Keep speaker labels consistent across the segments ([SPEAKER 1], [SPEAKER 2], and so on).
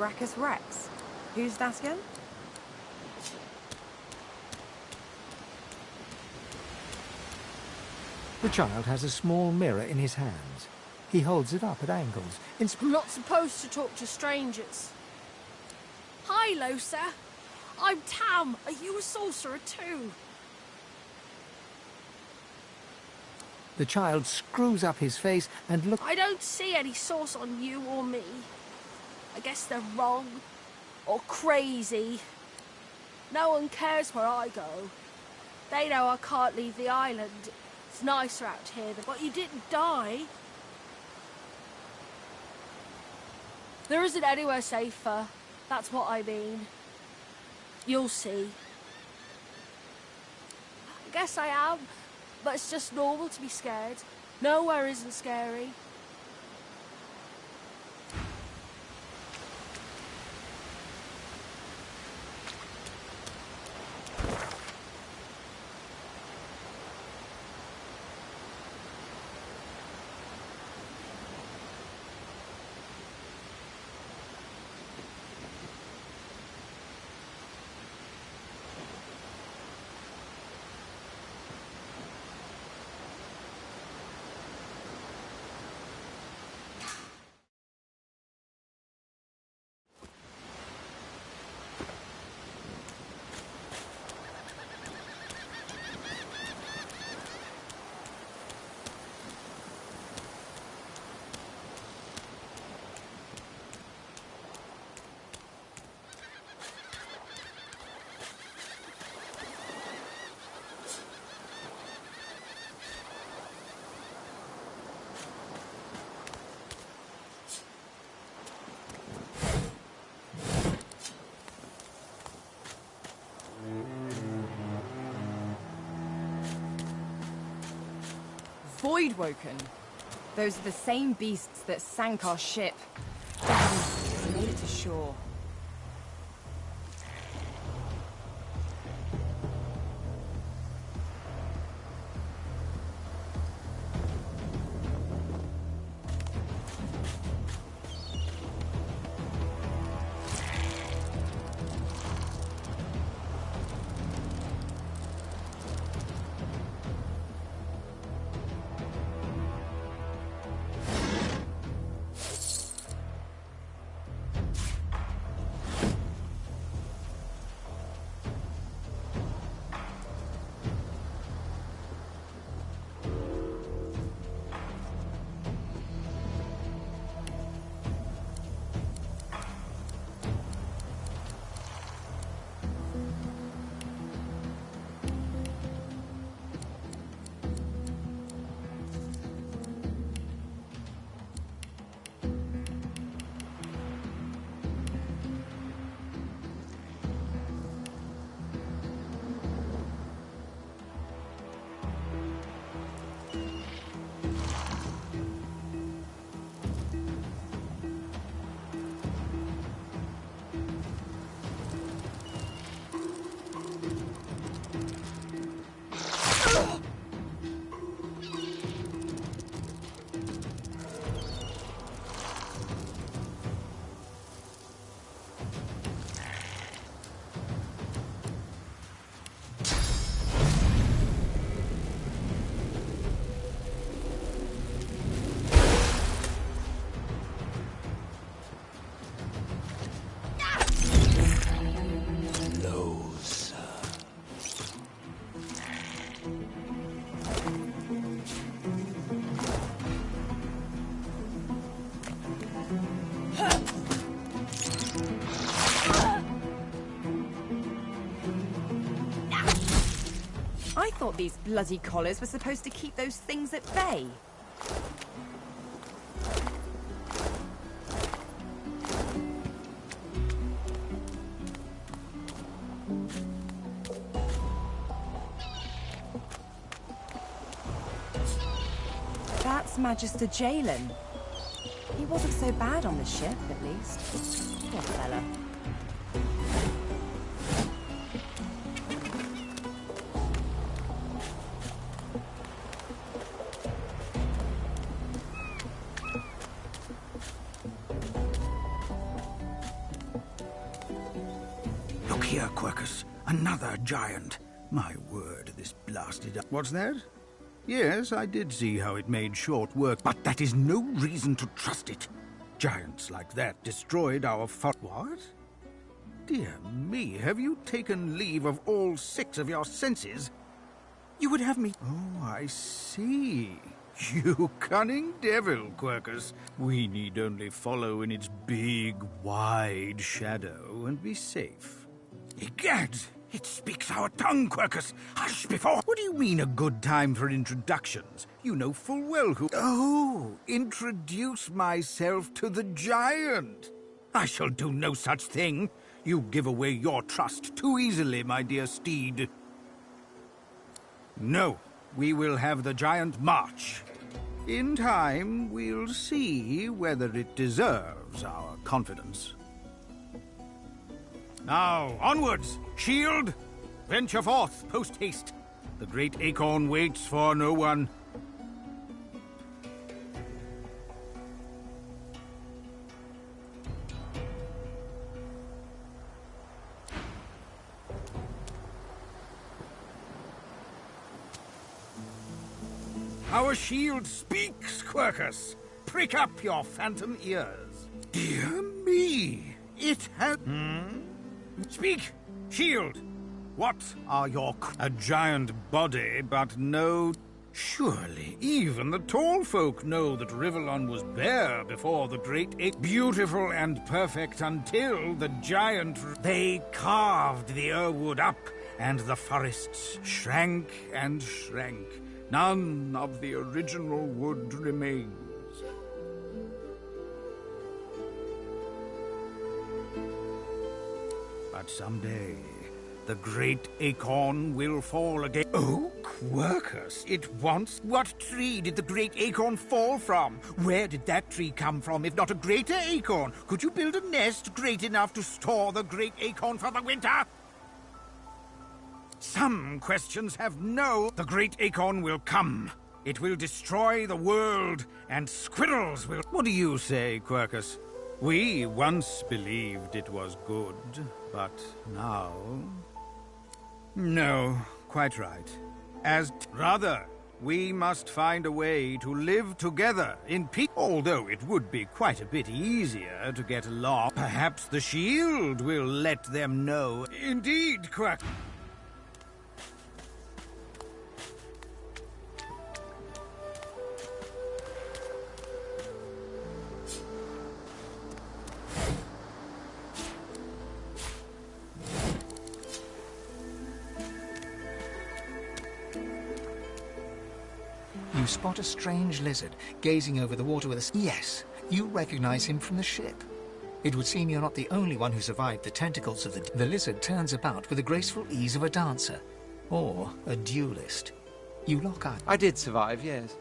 [SPEAKER 1] Brachus Rex. Who's that again?
[SPEAKER 2] The child has a small mirror in his hands. He holds it up at angles.
[SPEAKER 3] I'm not supposed to talk to strangers. Hi, Losa. I'm Tam. Are you a sorcerer too?
[SPEAKER 2] The child screws up his face and looks...
[SPEAKER 3] I don't see any source on you or me. I guess they're wrong. Or crazy. No one cares where I go. They know I can't leave the island. It's nicer out here, but you didn't die. There isn't anywhere safer. That's what I mean. You'll see. I guess I am, but it's just normal to be scared. Nowhere isn't scary.
[SPEAKER 1] Voidwoken. Those are the same beasts that sank our ship. They made it to shore. thought these bloody collars were supposed to keep those things at bay. That's Magister Jalen. He wasn't so bad on the ship, at least. Poor fella.
[SPEAKER 4] Look here, Quercus. Another giant. My word, this blasted... What's that? Yes, I did see how it made short work, but that is no reason to trust it. Giants like that destroyed our What? Dear me, have you taken leave of all 6 of your senses? You would have me... Oh, I see. You cunning devil, Quercus. We need only follow in its big, wide shadow and be safe. Egad! It speaks our tongue, Quercus. Hush before... What do you mean a good time for introductions? You know full well who... Oh, introduce myself to the giant. I shall do no such thing. You give away your trust too easily, my dear steed. No, we will have the giant march. In time, we'll see whether it deserves our confidence. Now, onwards! Shield! Venture forth, post-haste. The great acorn waits for no one. Our shield speaks, Quercus. Prick up your phantom ears. Dear me! It has... Speak, shield! What are your... A giant body, but no... Surely, even the tall folk know that Rivellon was bare before the great beautiful and perfect until the giant... They carved the Irwood up, and the forests shrank and shrank. None of the original wood remains. But someday, the great acorn will fall again. Oh, Quercus, it once... What tree did the great acorn fall from? Where did that tree come from, if not a greater acorn? Could you build a nest great enough to store the great acorn for the winter? Some questions have no... The great acorn will come. It will destroy the world, and squirrels will... What do you say, Quercus? We once believed it was good, but now... No, quite right. Rather, we must find a way to live together in peace. Although it would be quite a bit easier to get along. Perhaps the shield will let them know. Indeed, Quercus.
[SPEAKER 2] You spot a strange lizard gazing over the water with a... Yes, you recognize him from the ship. It would seem you're not the only one who survived the tentacles of the... The lizard turns about with the graceful ease of a dancer. Or a duelist. You lock eyes.
[SPEAKER 5] I did survive, yes.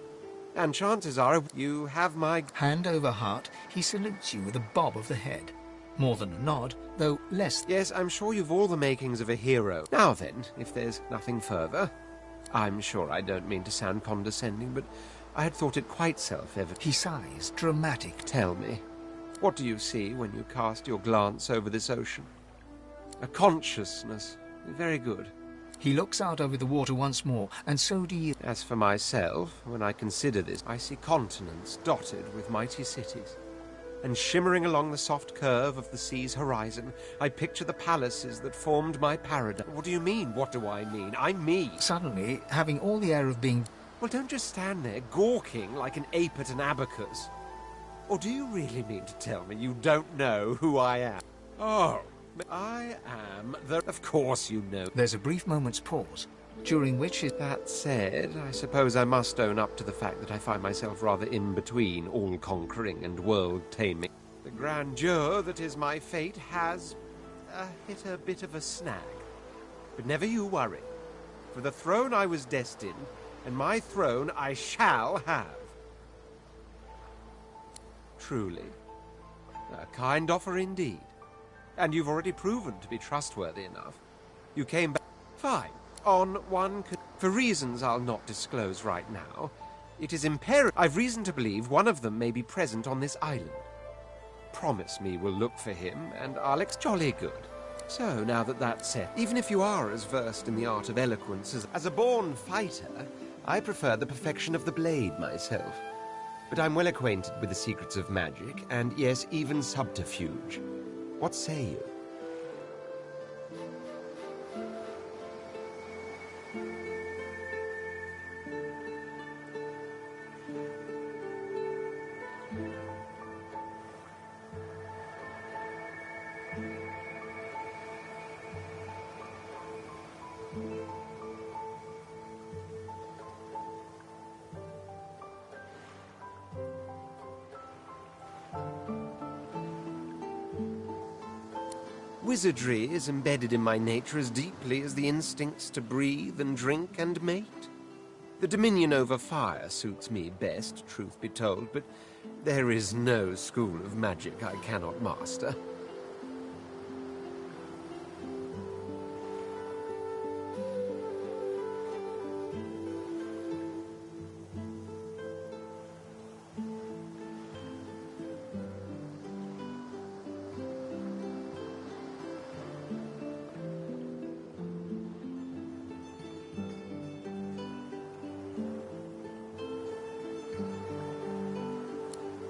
[SPEAKER 5] And chances are you have my...
[SPEAKER 2] Hand over heart, he salutes you with a bob of the head. More than a nod, though less...
[SPEAKER 5] Yes, I'm sure you've all the makings of a hero. Now then, if there's nothing further... I'm sure I don't mean to sound condescending, but I had thought it quite self-evident.
[SPEAKER 2] He sighs, dramatic.
[SPEAKER 5] Tell me, what do you see when you cast your glance over this ocean? A consciousness. Very good.
[SPEAKER 2] He looks out over the water once more, and so do you.
[SPEAKER 5] As for myself, when I consider this, I see continents dotted with mighty cities. And shimmering along the soft curve of the sea's horizon, I picture the palaces that formed my paradise. What do you mean, what do I mean? I'm me.
[SPEAKER 2] Suddenly, having all the air of being...
[SPEAKER 5] Well, don't just stand there gawking like an ape at an abacus. Or do you really mean to tell me you don't know who I am? Oh, I am the... Of course you know.
[SPEAKER 2] There's a brief moment's pause. during which his...
[SPEAKER 5] That said, I suppose I must own up to the fact that I find myself rather in between all-conquering and world-taming. The grandeur that is my fate has hit a bit of a snag. But never you worry. For the throne I was destined, and my throne I shall have. Truly. A kind offer indeed. And you've already proven to be trustworthy enough. You came back... Fine. On one... For reasons I'll not disclose right now, it is imperative... I've reason to believe one of them may be present on this island. Promise me we'll look for him, and I'll jolly good. So, now that that's set, even if you are as versed in the art of eloquence as a born fighter, I prefer the perfection of the blade myself. But I'm well acquainted with the secrets of magic, and yes, even subterfuge. What say you? Wizardry is embedded in my nature as deeply as the instincts to breathe and drink and mate. The dominion over fire suits me best, truth be told, but there is no school of magic I cannot master.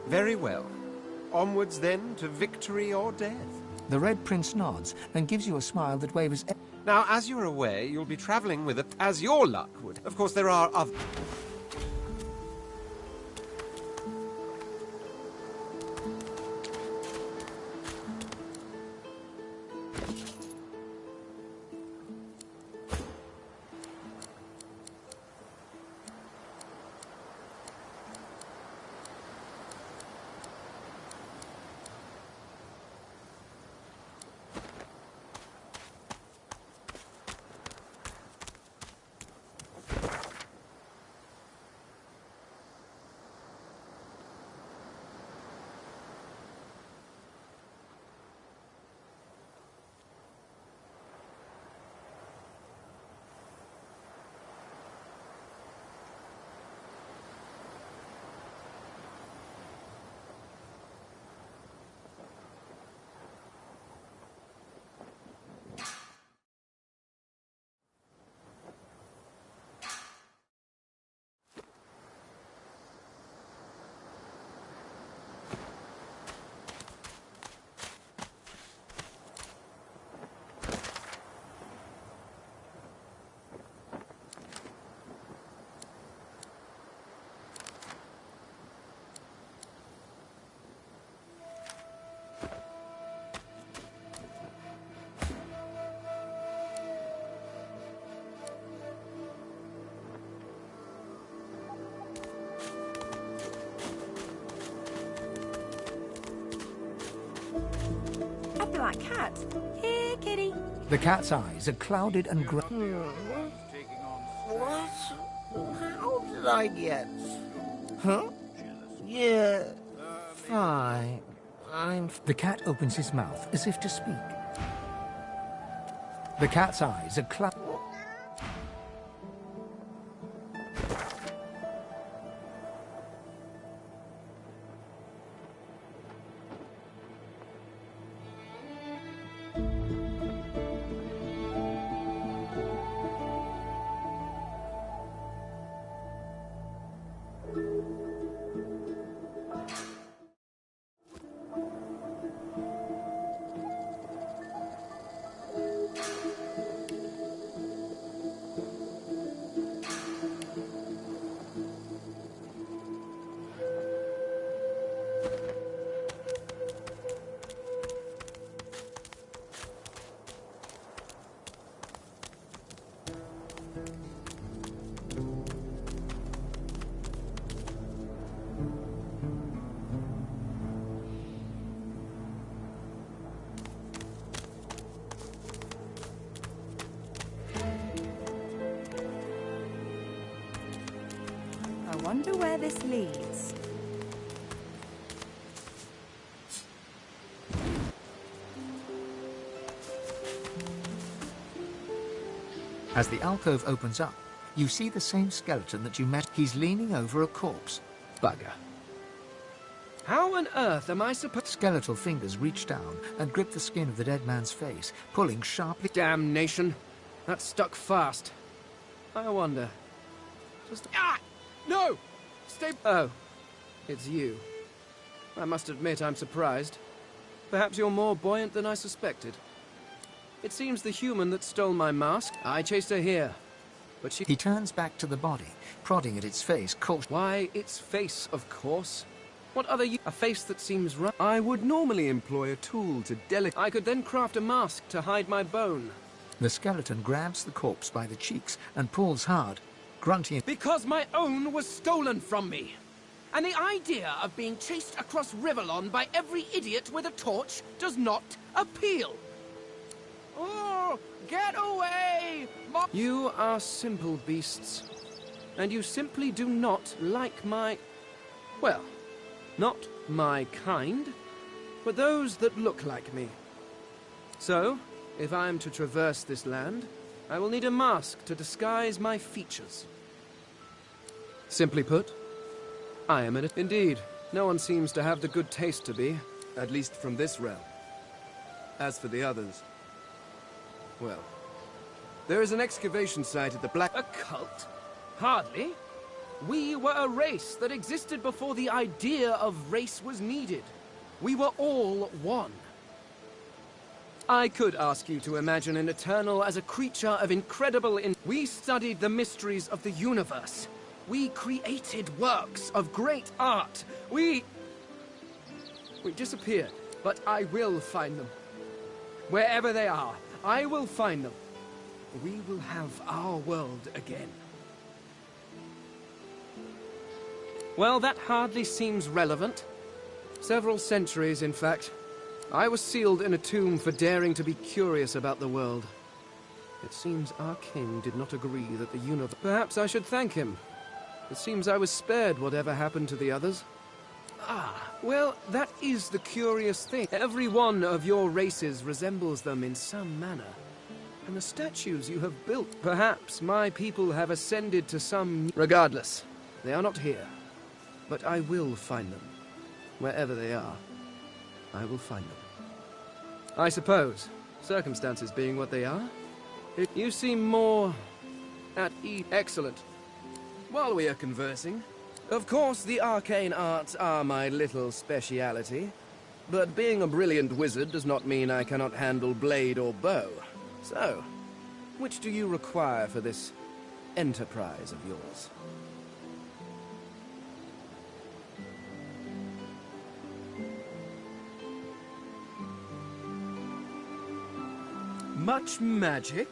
[SPEAKER 5] Very well. Onwards, then, to victory or death.
[SPEAKER 2] The Red Prince nods and gives you a smile that wavers...
[SPEAKER 5] Now, as you're aware, you'll be traveling with as your luck would. Of course, there are other...
[SPEAKER 1] That cat. Here, kitty.
[SPEAKER 2] The cat's eyes are clouded and
[SPEAKER 6] What? How did I get... Huh? Yeah, fine.
[SPEAKER 2] The cat opens his mouth as if to speak. The cat's eyes are clouded...
[SPEAKER 1] where this leads.
[SPEAKER 2] As the alcove opens up, you see the same skeleton that you met. He's leaning over a corpse.
[SPEAKER 7] Bugger. How on earth am I supposed...
[SPEAKER 2] Skeletal fingers reach down and grip the skin of the dead man's face, pulling sharply.
[SPEAKER 7] Damnation. That's stuck fast. I wonder... Ah! No! Stay... Oh. It's you. I must admit I'm surprised. Perhaps you're more buoyant than I suspected. It seems the human that stole my mask. I chased her here. But she...
[SPEAKER 2] He turns back to the body, prodding at its face,
[SPEAKER 7] Why, its face, of course. What other a face that seems right? I would normally employ a tool to I could then craft a mask to hide my bone.
[SPEAKER 2] The skeleton grabs the corpse by the cheeks and pulls hard, grunting.
[SPEAKER 7] Because my own was stolen from me. And the idea of being chased across Rivellon by every idiot with a torch does not appeal. Oh, get away! You are simple beasts. And you simply do not like my... Well, not my kind, but those that look like me. So, if I am to traverse this land, I will need a mask to disguise my features. Simply put, I am an... Indeed, no one seems to have the good taste to be, at least from this realm. As for the others... Well, there is an excavation site at the Black... A cult? Hardly. We were a race that existed before the idea of race was needed. We were all one. I could ask you to imagine an Eternal as a creature of incredible... We studied the mysteries of the universe. We created works of great art. We disappeared, but I will find them. Wherever they are, I will find them. We will have our world again. Well, that hardly seems relevant. Several centuries, in fact. I was sealed in a tomb for daring to be curious about the world. It seems our king did not agree that the universe... Perhaps I should thank him. It seems I was spared whatever happened to the others. Ah, well, that is the curious thing. Every one of your races resembles them in some manner. And the statues you have built... Perhaps my people have ascended to some... Regardless, they are not here. But I will find them. Wherever they are, I will find them. I suppose, circumstances being what they are, you seem more... at ease. Excellent. While we are conversing, of course the arcane arts are my little speciality, but being a brilliant wizard does not mean I cannot handle blade or bow. So, which do you require for this enterprise of yours? Much magic?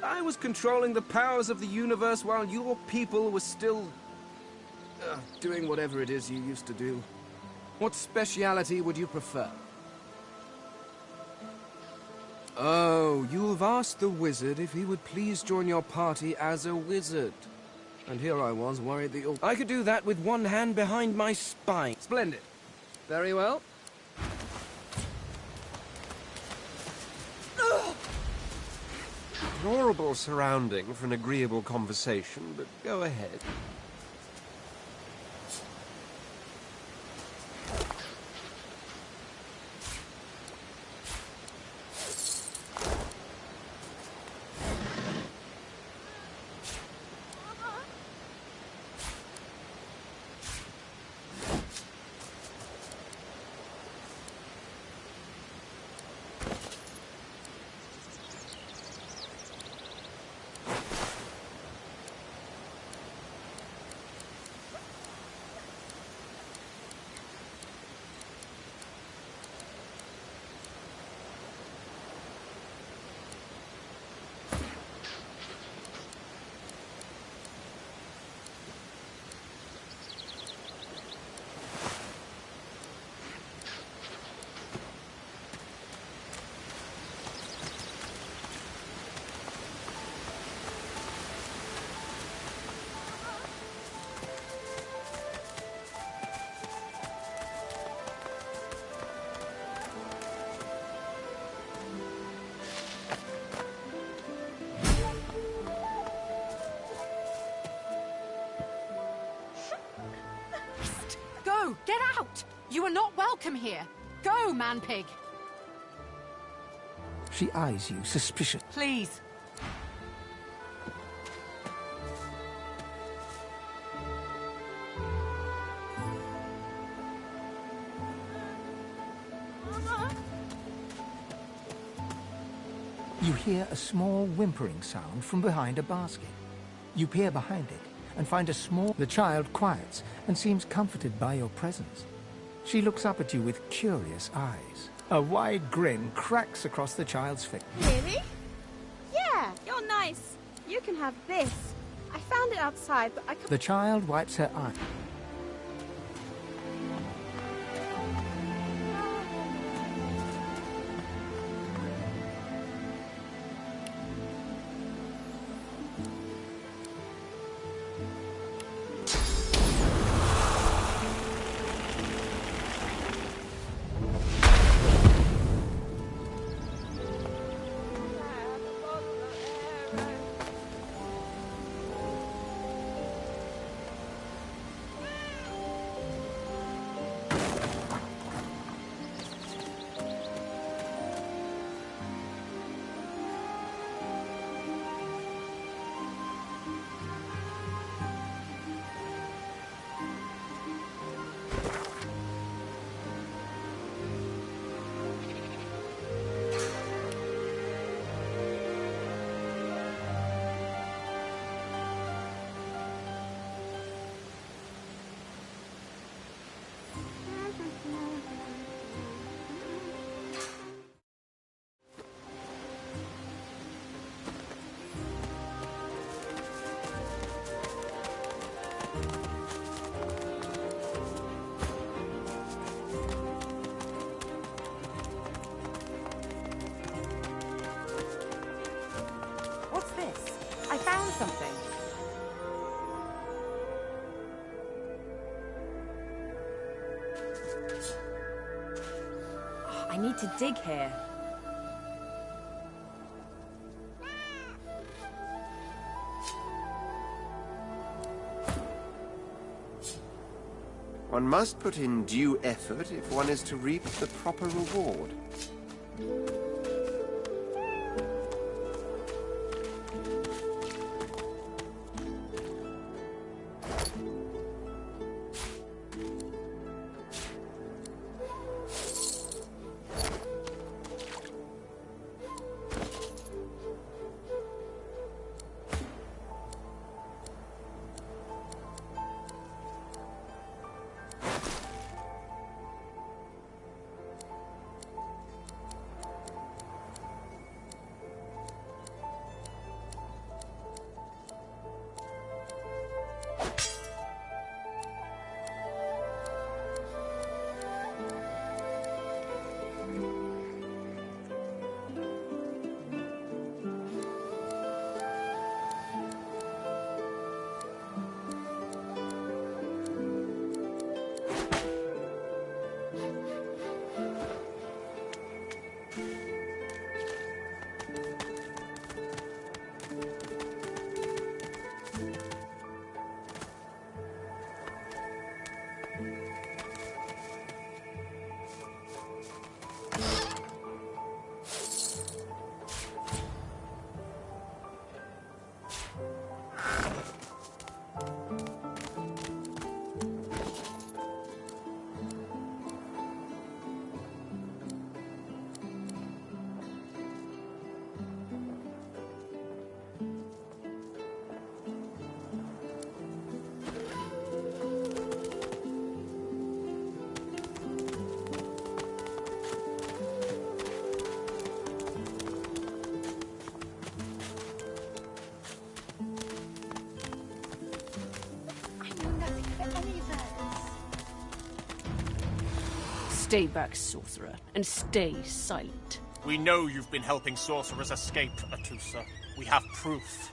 [SPEAKER 7] I was controlling the powers of the universe while your people were still... doing whatever it is you used to do. What speciality would you prefer? Oh, you've asked the wizard if he would please join your party as a wizard. And here I was, worried that I could do that with one hand behind my spine. Splendid. Very well.
[SPEAKER 5] Horrible surrounding for an agreeable conversation, but go ahead.
[SPEAKER 1] You are not welcome here. Go, man-pig.
[SPEAKER 2] She eyes you suspicious.
[SPEAKER 1] Please.
[SPEAKER 2] You hear a small whimpering sound from behind a basket. You peer behind it and find a small... The child quiets and seems comforted by your presence. She looks up at you with curious eyes. A wide grin cracks across the child's face.
[SPEAKER 8] Really? Yeah, you're nice. You can have this. I found it outside, but I can't...
[SPEAKER 2] The child wipes her eye.
[SPEAKER 1] What's this? I found something. Oh, I need to dig here.
[SPEAKER 5] One must put in due effort if one is to reap the proper reward.
[SPEAKER 3] Stay back, sorcerer, and stay silent.
[SPEAKER 9] We know you've been helping sorcerers escape, Atusa. We have proof.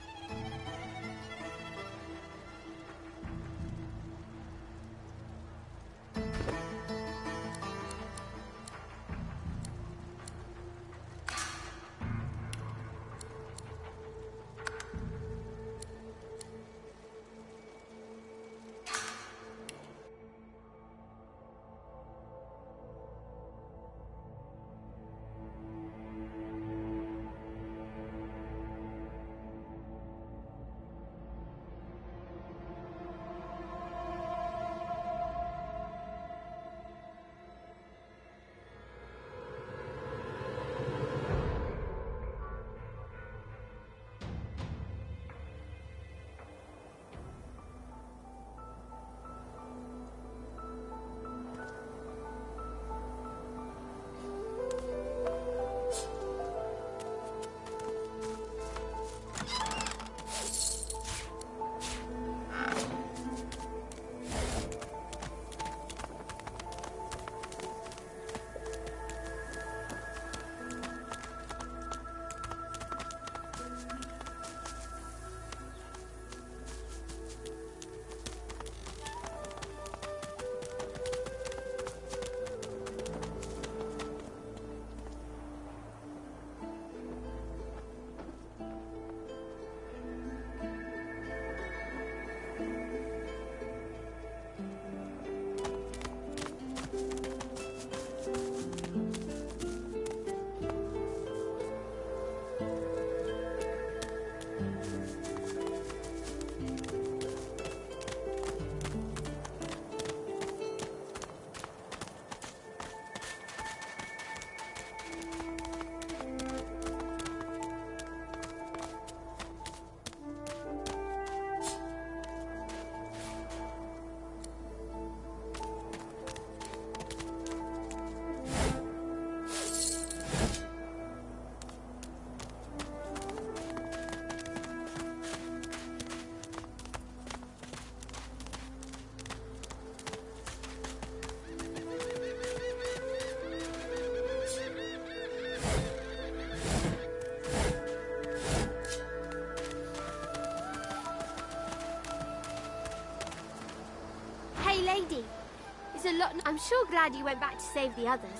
[SPEAKER 8] I'm sure glad you went back to save the others.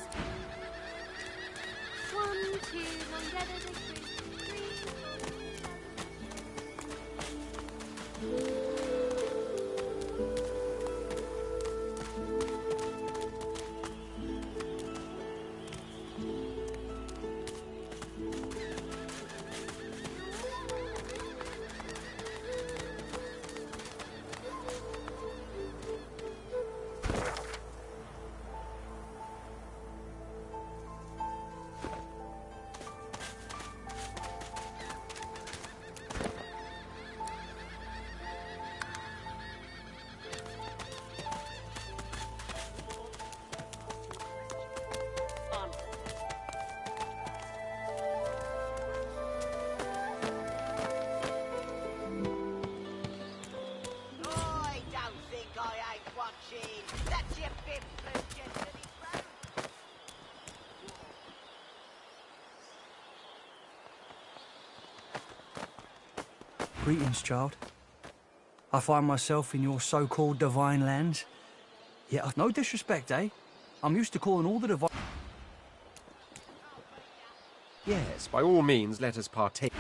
[SPEAKER 8] 1, 2, 1, 2, 3, 4.
[SPEAKER 10] Greetings, child. I find myself in your so-called divine lands. Yeah, no disrespect, eh? I'm used to calling all the divine...
[SPEAKER 5] Yes, by all means, let us partake.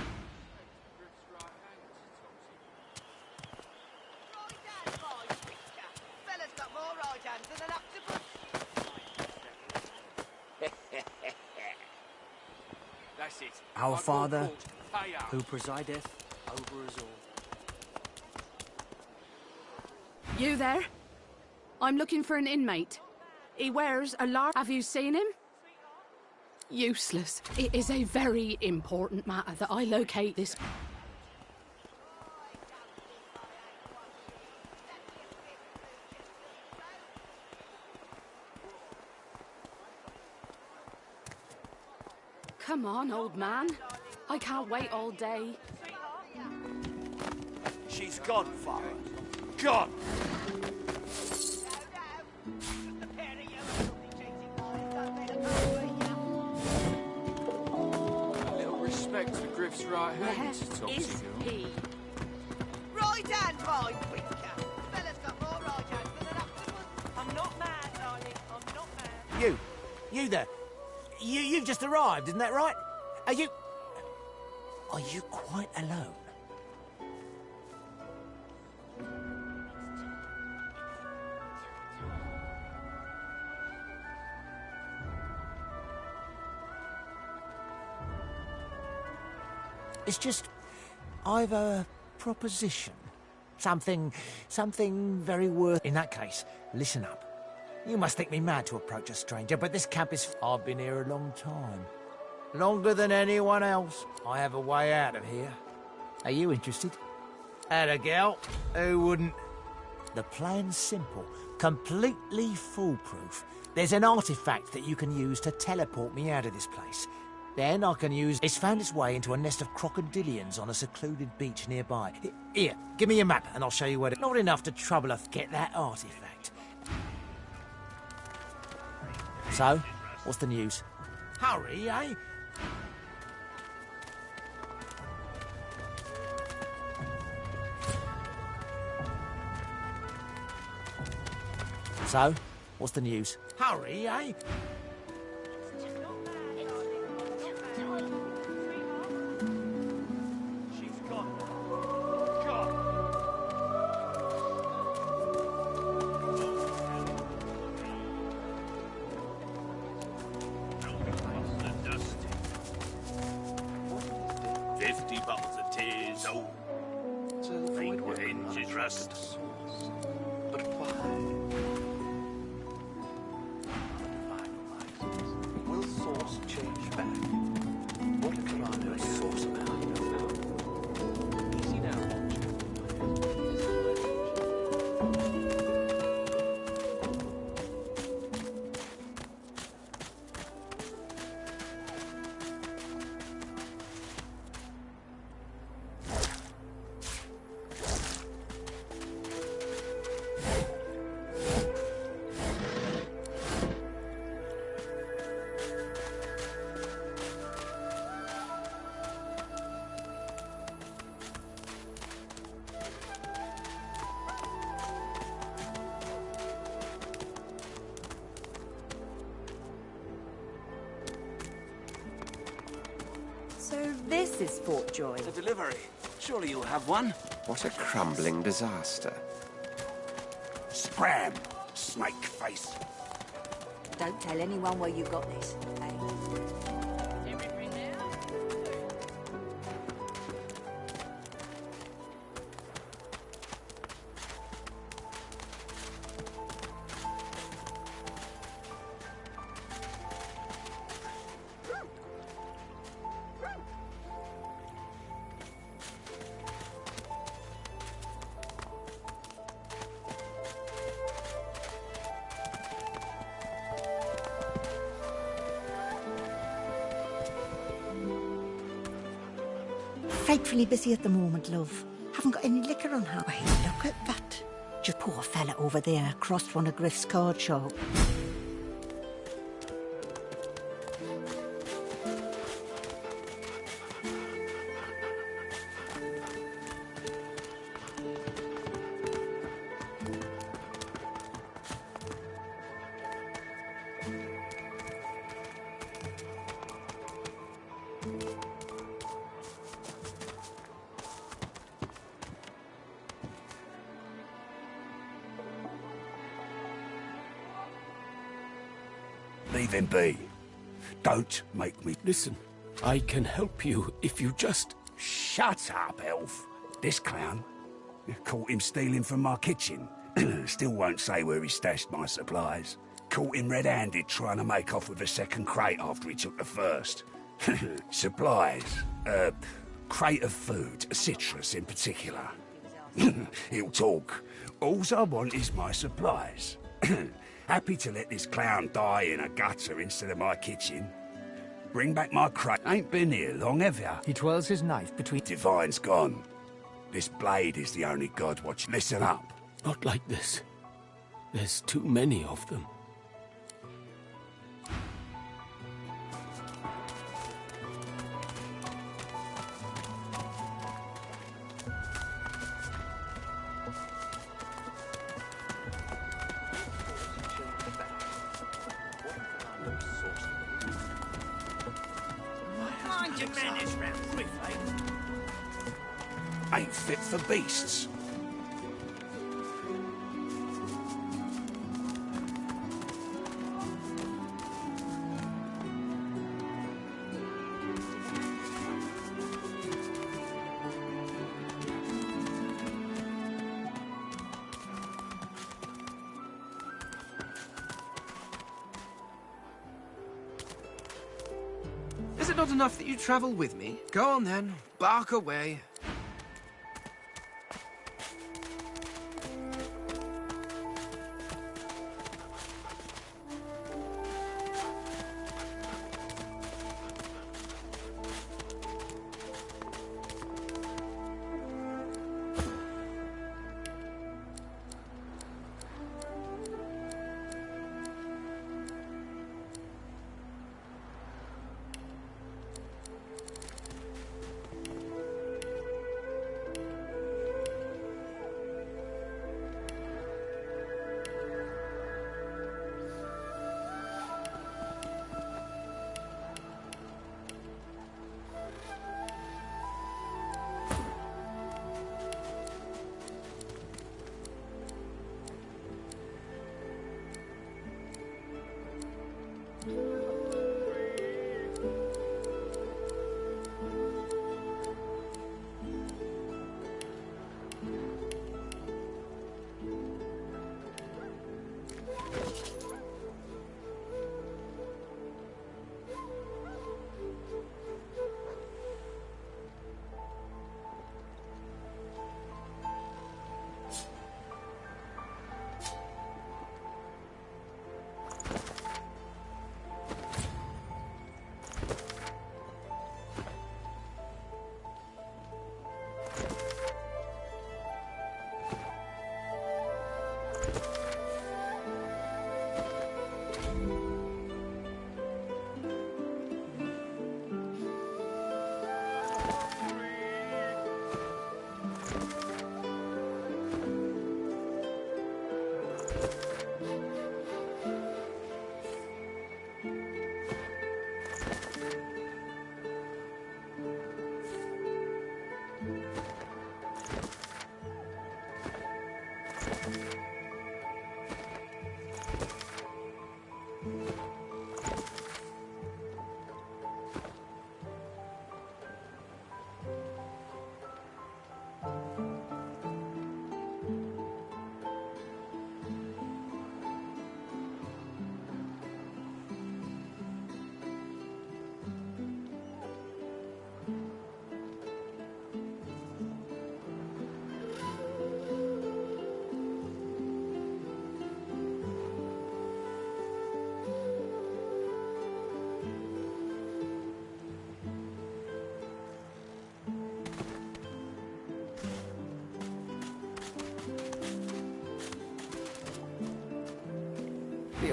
[SPEAKER 10] Our Father, who presideth over us all.
[SPEAKER 3] You there? I'm looking for an inmate. He wears a large... Have you seen him? Useless. It is a very important matter that I locate this... Come on, old man. I can't wait all day.
[SPEAKER 11] She's gone, Father. Gone!
[SPEAKER 12] A little respect for Griff's right hand,
[SPEAKER 3] Where is he?
[SPEAKER 11] Right hand, my winker. Fella's got more right hands than an octopus. I'm not mad, darling. I'm not mad.
[SPEAKER 6] You there. You've just arrived, isn't that right? Are you quite alone? It's just, I've a proposition. Something very worth... In that case, listen up. You must think me mad to approach a stranger, but this camp is... I've been here a long time. Longer than anyone else. I have a way out of here. Are you interested? And a girl who wouldn't... The plan's simple. Completely foolproof. There's an artifact that you can use to teleport me out of this place. Then I can use... It's found its way into a nest of crocodilians on a secluded beach nearby. Here, give me a map and I'll show you where to... Not enough to trouble us get that artifact. So, what's the news? Hurry, eh? So, what's the news? Hurry, eh?
[SPEAKER 11] She's gone. Gone.
[SPEAKER 13] Dusty. 50 bottles of tears, oh. Think we're injured rust.
[SPEAKER 12] But why? Will source change back? What can I know source about? Easy now,
[SPEAKER 1] So this is Fort Joy.
[SPEAKER 14] The delivery. Surely you'll have one.
[SPEAKER 5] What a crumbling disaster.
[SPEAKER 13] Scram, snake face.
[SPEAKER 15] Don't tell anyone where you got this, eh?
[SPEAKER 16] Frightfully busy at the moment, love. Haven't got any liquor on hand. Wait, look at that. Just poor fella over there across from a Griff's card shop.
[SPEAKER 13] Leave him be. Don't make me...
[SPEAKER 17] Listen, I can help you if you just...
[SPEAKER 13] Shut up, elf. This clown. Caught him stealing from my kitchen. Still won't say where he stashed my supplies. Caught him red-handed trying to make off with a second crate after he took the first. Supplies. Crate of food, citrus in particular. He'll talk. Alls I want is my supplies. Happy to let this clown die in a gutter instead of my kitchen. Bring back my crate. Ain't been here long, have ya?
[SPEAKER 2] He twirls his knife between...
[SPEAKER 13] Divine's gone. This blade is the only god watching. Listen up.
[SPEAKER 17] Not like this. There's too many of them.
[SPEAKER 13] Ain't fit for beasts.
[SPEAKER 7] Is it not enough that you travel with me? Go on then, bark away.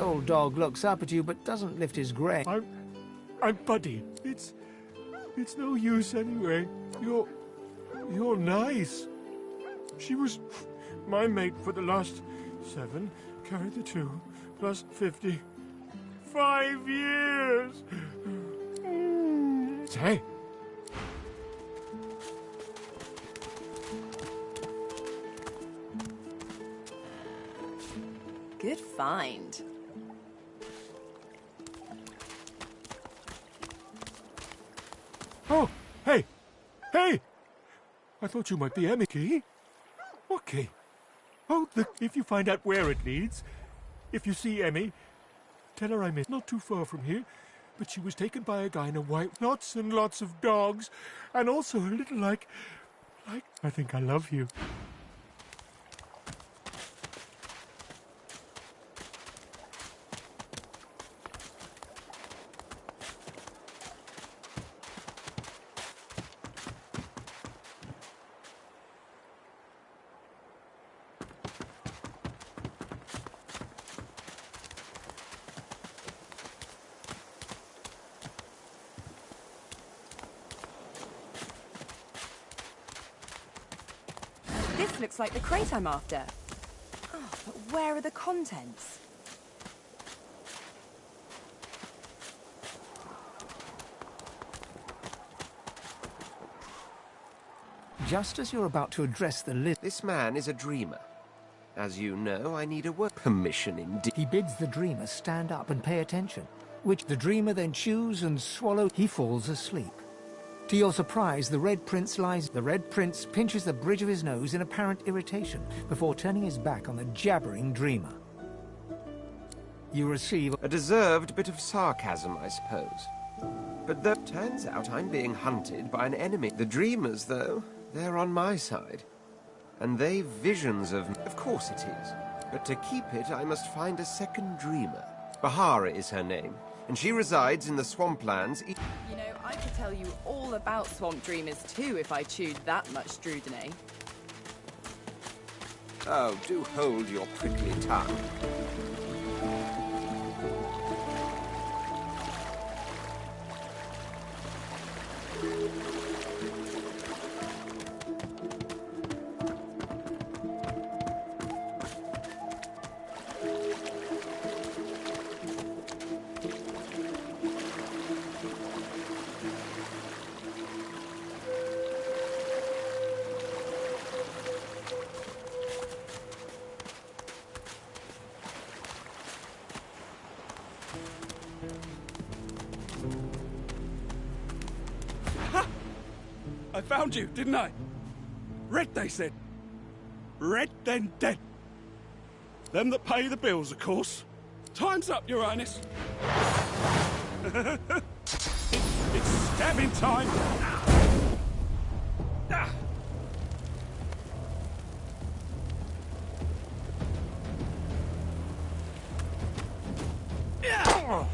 [SPEAKER 2] old dog looks up at you but doesn't lift his grey.
[SPEAKER 18] I'm Buddy. It's no use anyway. You're nice. She was my mate for the last 7, carried the 2, plus 50. 5 years! Say.
[SPEAKER 1] Good find.
[SPEAKER 18] Oh, hey! Hey! I thought you might be Emmy. Key? What key? Oh, if you find out where it leads, if you see Emmy, tell her I miss. Not too far from here, but she was taken by a guy in a white. Lots and lots of dogs, and also a little like, I think I love you.
[SPEAKER 1] This looks like the crate I'm after. Oh, but where are the contents?
[SPEAKER 2] Just as you're about to address the list...
[SPEAKER 5] This man is a dreamer. As you know, I need a work permission indeed.
[SPEAKER 2] He bids the dreamer stand up and pay attention, which the dreamer then chews and swallows. He falls asleep. To your surprise, the Red Prince lies. The Red Prince pinches the bridge of his nose in apparent irritation before turning his back on the jabbering dreamer. You receive
[SPEAKER 5] a deserved bit of sarcasm, I suppose. But that turns out I'm being hunted by an enemy. The dreamers, though, they're on my side. And they've visions of... Of course it is. But to keep it, I must find a second dreamer. Bahara is her name, and she resides in the swamplands.
[SPEAKER 1] You know, I could tell you all about swamp dreamers too if I chewed that much Strudene.
[SPEAKER 5] Oh, do hold your prickly tongue.
[SPEAKER 13] I found you, didn't I? Red, they said. Red, then dead. Them that pay the bills, of course. Time's up, Your Highness. It's stabbing time. Ah. Oh.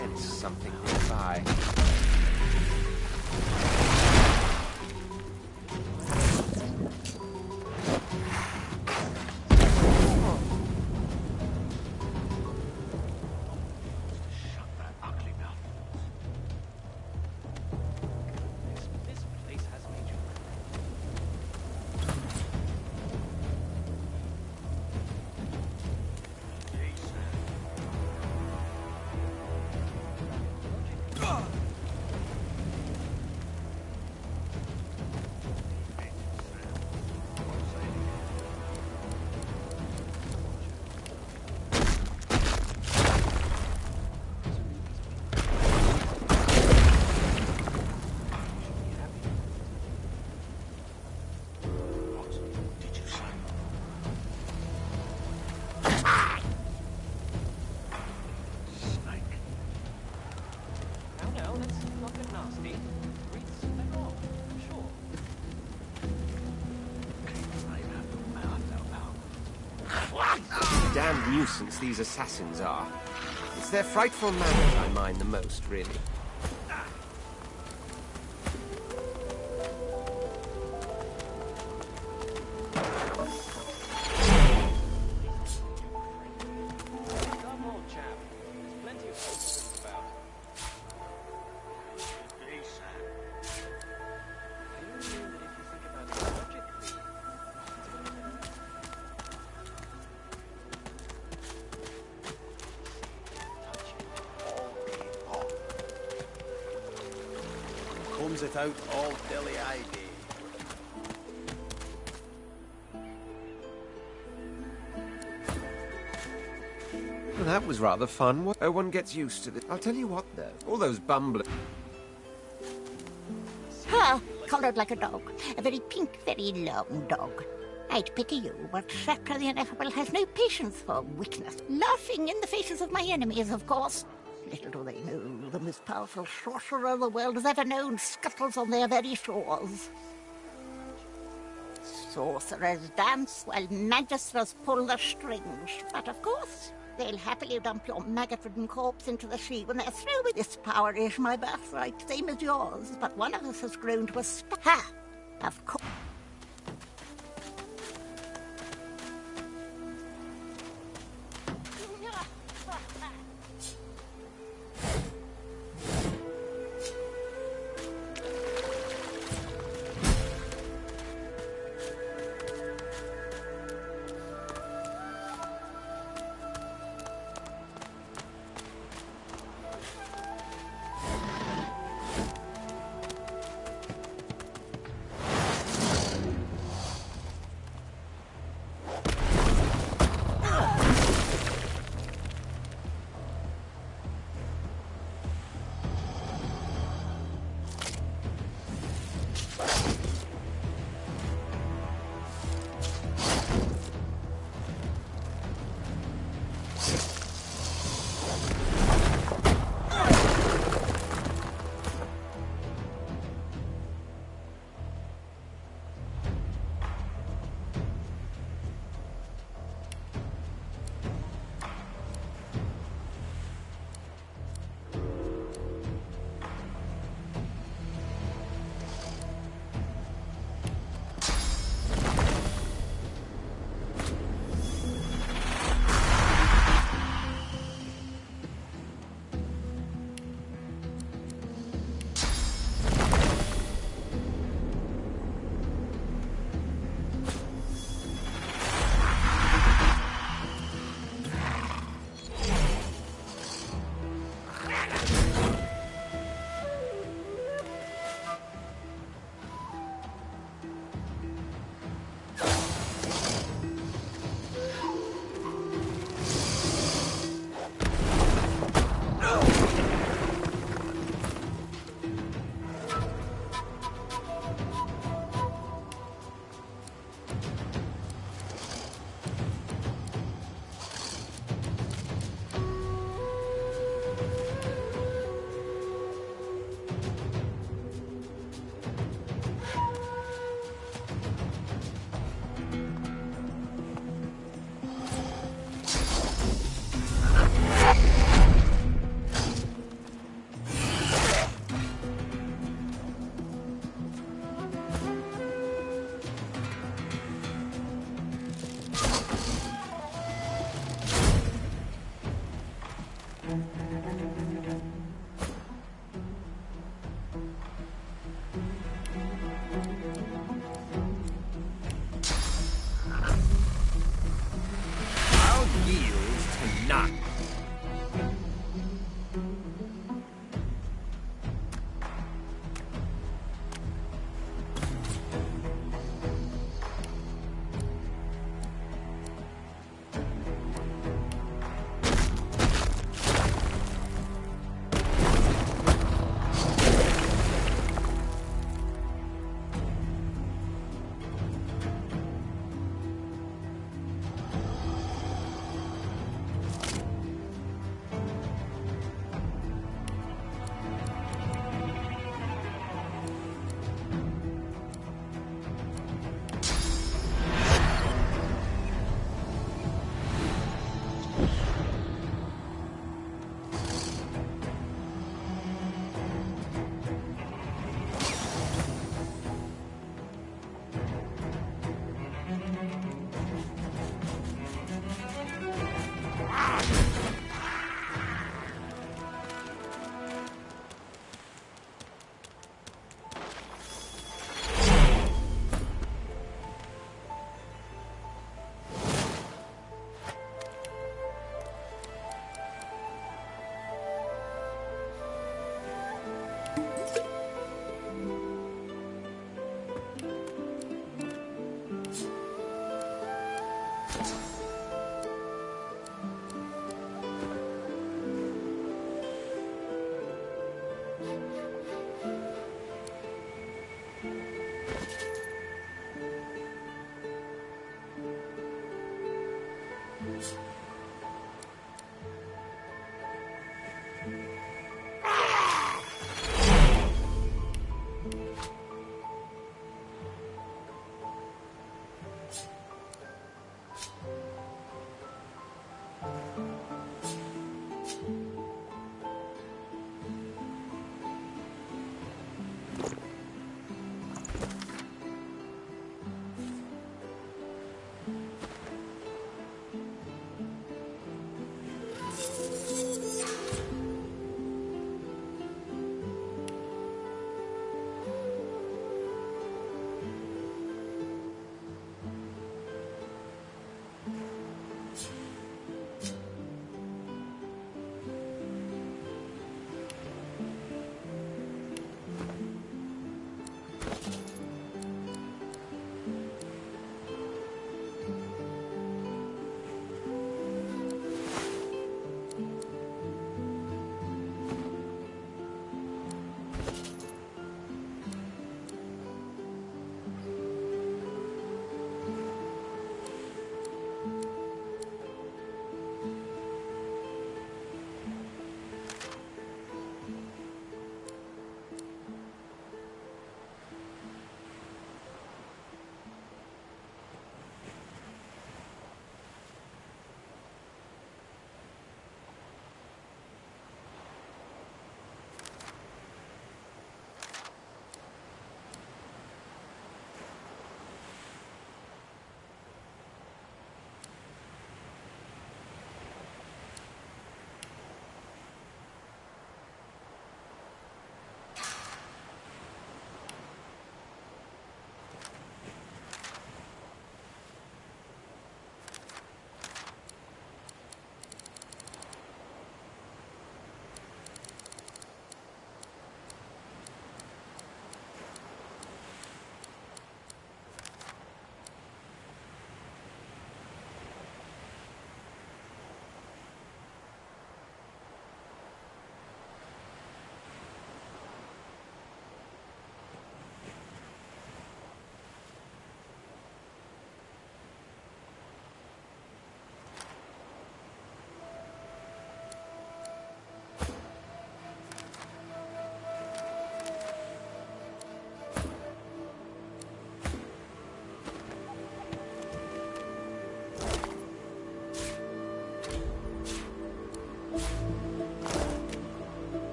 [SPEAKER 5] sense something nearby. Damn nuisance these assassins are. It's their frightful manners I mind the most, really.
[SPEAKER 19] Comes it out all dilly-eyed.
[SPEAKER 5] Well, that was rather fun. Oh, one gets used to it. I'll tell you what, though. All those bumbling...
[SPEAKER 16] Ah, coloured like a dog. A very pink, very long dog. I'd pity you, but Shakra the Ineffable has no patience for weakness. Laughing in the faces of my enemies, of course. Little do they know, the most powerful sorcerer the world has ever known scuttles on their very shores. Sorcerers dance while magisters pull the strings. But of course, they'll happily dump your maggot-ridden corpse into the sea when they're through with this power is my birthright, same as yours. But one of us has grown to a star. Of course.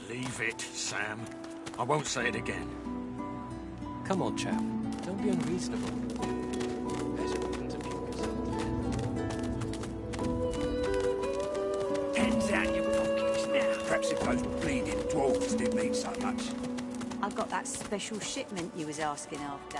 [SPEAKER 2] Leave it, Sam. I won't say it again.
[SPEAKER 17] Come on, chap. Don't be unreasonable. There's a reason to puke yourself.
[SPEAKER 13] Hands out your pockets now. Perhaps if those bleeding dwarves didn't mean so much.
[SPEAKER 15] I've got that special shipment you was asking after.